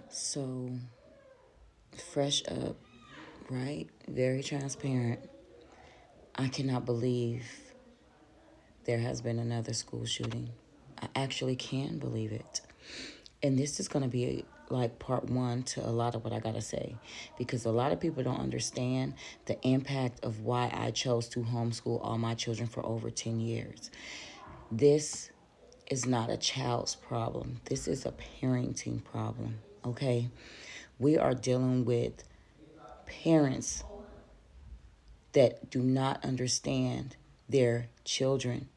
So, fresh up, right? Very transparent. I cannot believe there has been another school shooting. I actually can believe it. And this is going to be like part one to a lot of what I got to say, because a lot of people don't understand the impact of why I chose to homeschool all my children for over 10 years. This is not a child's problem. This is a parenting problem, okay? We are dealing with parents that do not understand their children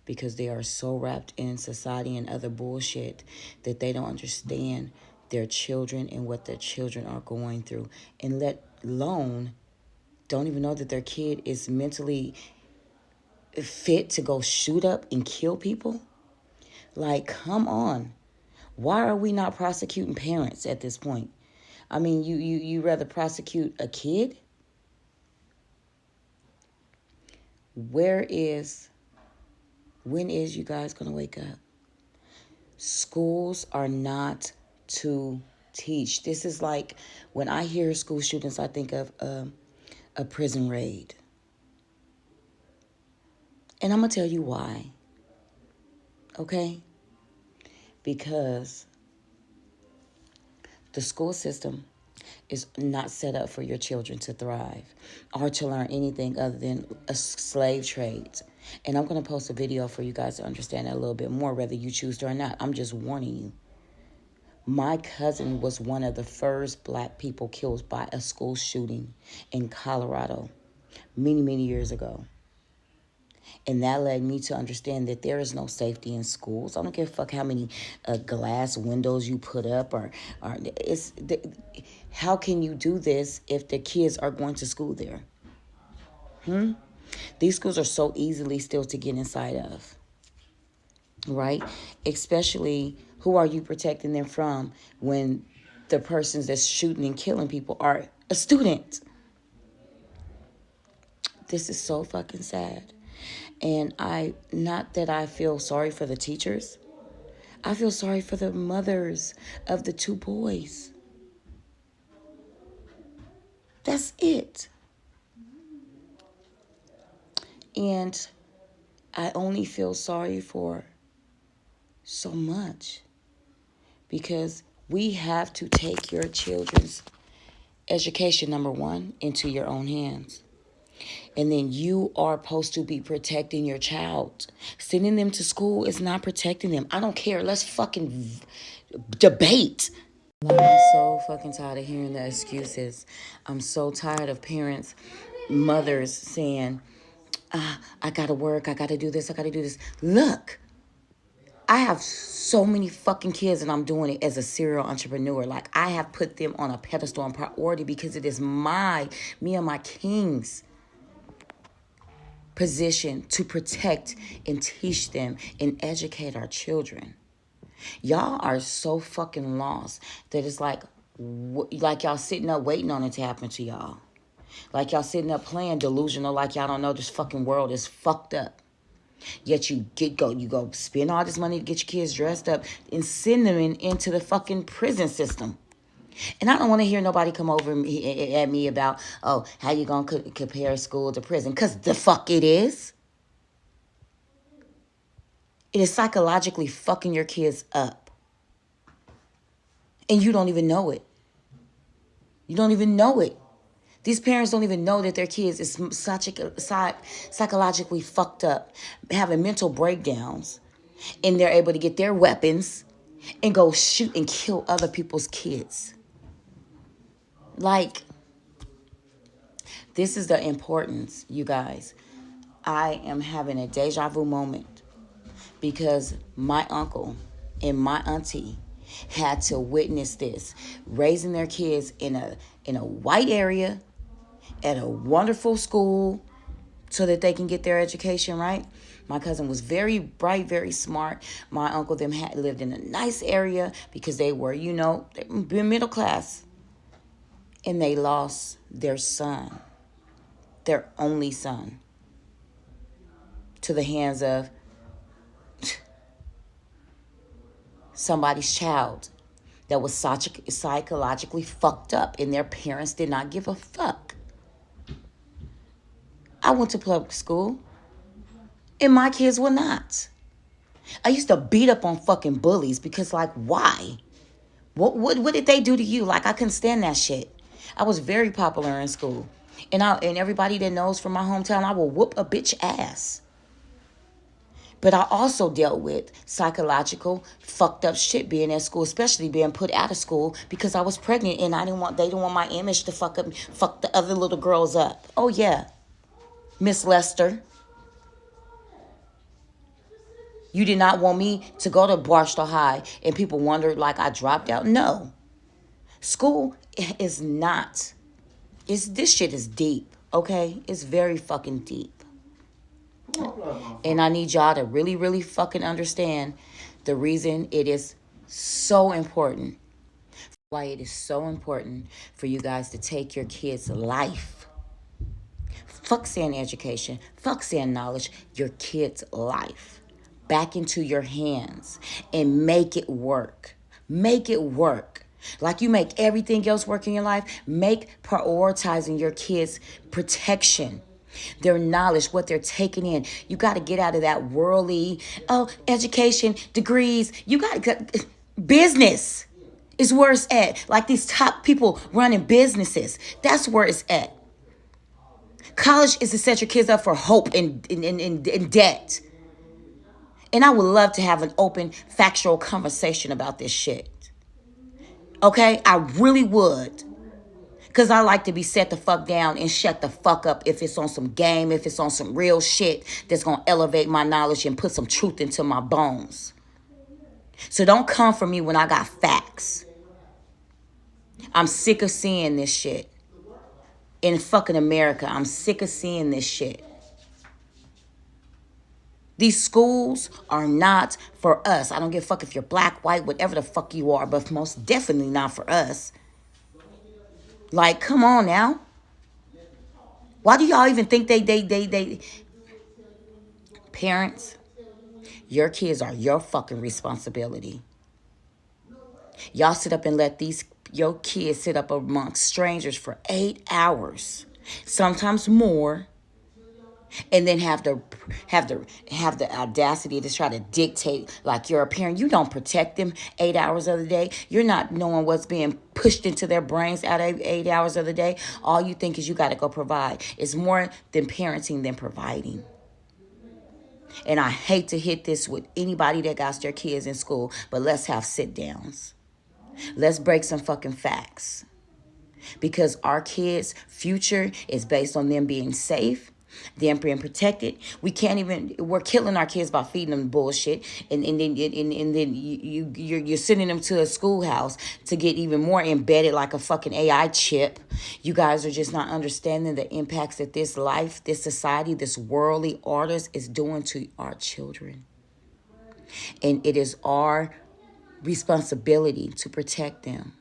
because they are so wrapped in society and other bullshit that they don't understand their children and what their children are going through, and let alone don't even know that their kid is mentally fit to go shoot up and kill people. Like, come on. Why are we not prosecuting parents at this point? I mean, you rather prosecute a kid? When is you guys going to wake up? Schools are not to teach. This is like when I hear school shootings, I think of a prison raid. And I'm going to tell you why. Okay? Because the school system is not set up for your children to thrive or to learn anything other than a slave trade. And I'm going to post a video for you guys to understand that a little bit more, whether you choose to or not. I'm just warning you. My cousin was one of the first black people killed by a school shooting in Colorado many, many years ago. And that led me to understand that there is no safety in schools. I don't give a fuck how many glass windows you put up how can you do this if the kids are going to school there? These schools are so easily still to get inside of, right? Especially, who are you protecting them from when the persons that's shooting and killing people are a student? This is so fucking sad. And not that I feel sorry for the teachers. I feel sorry for the mothers of the two boys. That's it. And I only feel sorry for so much because we have to take your children's education, number one, into your own hands. And then you are supposed to be protecting your child. Sending them to school is not protecting them. I don't care. Let's fucking debate. Like, I'm so fucking tired of hearing the excuses. I'm so tired of parents, mothers saying, I gotta work, I gotta do this, I gotta do this. Look, I have so many fucking kids and I'm doing it as a serial entrepreneur. Like, I have put them on a pedestal and priority because it is me and my kings position to protect and teach them and educate our children. Y'all are so fucking lost that it's like y'all sitting up waiting on it to happen to y'all. Like y'all sitting up playing delusional, like y'all don't know this fucking world is fucked up. Yet you go spend all this money to get your kids dressed up and send them into the fucking prison system. And I don't want to hear nobody come over at me about, oh, how you gonna compare school to prison? Because the fuck it is. It is psychologically fucking your kids up. And you don't even know it. You don't even know it. These parents don't even know that their kids is psychologically fucked up, having mental breakdowns, and they're able to get their weapons and go shoot and kill other people's kids. Like, this is the importance, you guys. I am having a deja vu moment because my uncle and my auntie had to witness this, raising their kids in a white area at a wonderful school so that they can get their education, right? My cousin was very bright, very smart. My uncle them had lived in a nice area because they were, middle class. And they lost their son, their only son, to the hands of somebody's child that was psychologically fucked up, and their parents did not give a fuck. I went to public school, and my kids were not. I used to beat up on fucking bullies because, like, why? What did they do to you? Like, I couldn't stand that shit. I was very popular in school. And everybody that knows from my hometown, I will whoop a bitch ass. But I also dealt with psychological fucked up shit being at school, especially being put out of school because I was pregnant and they didn't want my image to fuck the other little girls up. Oh yeah. Miss Lester. You did not want me to go to Barstow High and people wondered like I dropped out. No. School is not. This shit is deep, okay? It's very fucking deep. And I need y'all to really, really fucking understand the reason it is so important. Why it is so important for you guys to take your kids' life. Fuck saying education. Fuck saying knowledge. Your kid's life back into your hands and make it work. Make it work. Like you make everything else work in your life, make prioritizing your kids' protection, their knowledge, what they're taking in. You got to get out of that worldly, education, degrees. You got to, business is where it's at. Like these top people running businesses, that's where it's at. College is to set your kids up for hope and debt. And I would love to have an open, factual conversation about this shit. Okay? I really would. Because I like to be set the fuck down and shut the fuck up if it's on some game, if it's on some real shit that's going to elevate my knowledge and put some truth into my bones. So don't come for me when I got facts. I'm sick of seeing this shit. In fucking America, I'm sick of seeing this shit. These schools are not for us. I don't give a fuck if you're black, white, whatever the fuck you are, but most definitely not for us. Like, come on now. Why do y'all even think they parents, your kids are your fucking responsibility. Y'all sit up and let your kids sit up amongst strangers for 8 hours, sometimes more. And then have the audacity to try to dictate like you're a parent. You don't protect them 8 hours of the day. You're not knowing what's being pushed into their brains out of 8 hours of the day. All you think is you got to go provide. It's more than parenting than providing. And I hate to hit this with anybody that got their kids in school, but let's have sit downs. Let's break some fucking facts. Because our kids' future is based on them being safe, them being protected. We're killing our kids by feeding them bullshit. And then you're sending them to a schoolhouse to get even more embedded like a fucking AI chip. You guys are just not understanding the impacts that this life, this society, this worldly orders is doing to our children. And it is our responsibility to protect them.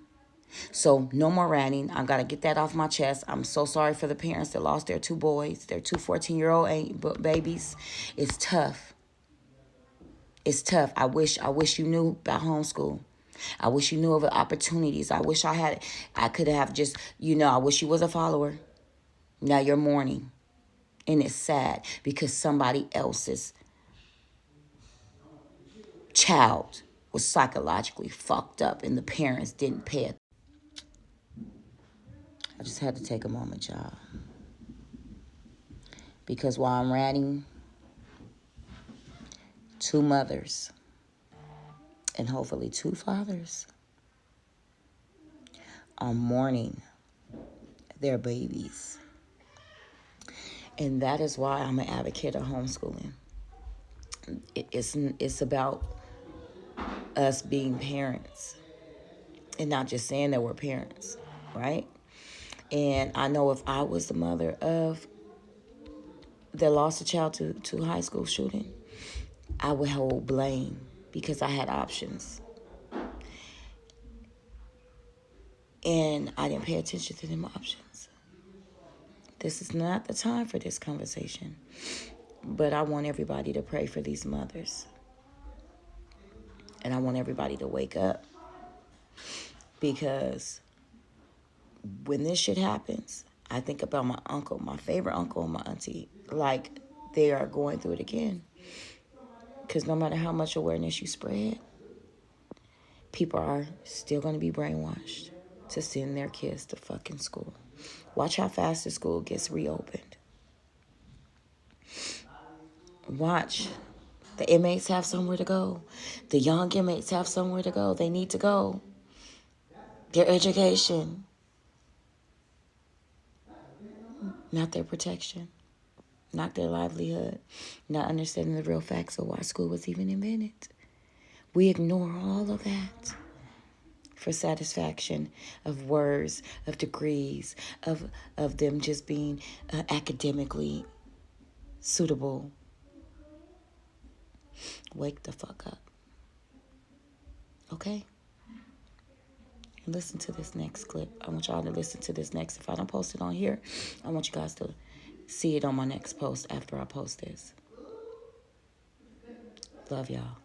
So no more ranting. I got to get that off my chest. I'm so sorry for the parents that lost their two boys, their two 14-year-old babies. It's tough. It's tough. I wish you knew about homeschool. I wish you knew of the opportunities. I wish I could have just, I wish you was a follower. Now you're mourning. And it's sad because somebody else's child was psychologically fucked up and the parents didn't pay attention. I just had to take a moment, y'all. Because while I'm ranting, two mothers and hopefully two fathers are mourning their babies. And that is why I'm an advocate of homeschooling. It's about us being parents and not just saying that we're parents, right? And I know if I was the mother of that lost a child to high school shooting, I would hold blame because I had options. And I didn't pay attention to them options. This is not the time for this conversation. But I want everybody to pray for these mothers. And I want everybody to wake up. Because when this shit happens, I think about my uncle, my favorite uncle and my auntie, like they are going through it again. Because no matter how much awareness you spread, people are still going to be brainwashed to send their kids to fucking school. Watch how fast the school gets reopened. Watch. The inmates have somewhere to go. The young inmates have somewhere to go. They need to go. Their education, not their protection, not their livelihood, not understanding the real facts of why school was even invented. We ignore all of that for satisfaction of words, of degrees, of them just being academically suitable. Wake the fuck up. Okay? And listen to this next clip. I want y'all to listen to this next. If I don't post it on here, I want you guys to see it on my next post after I post this. Love y'all.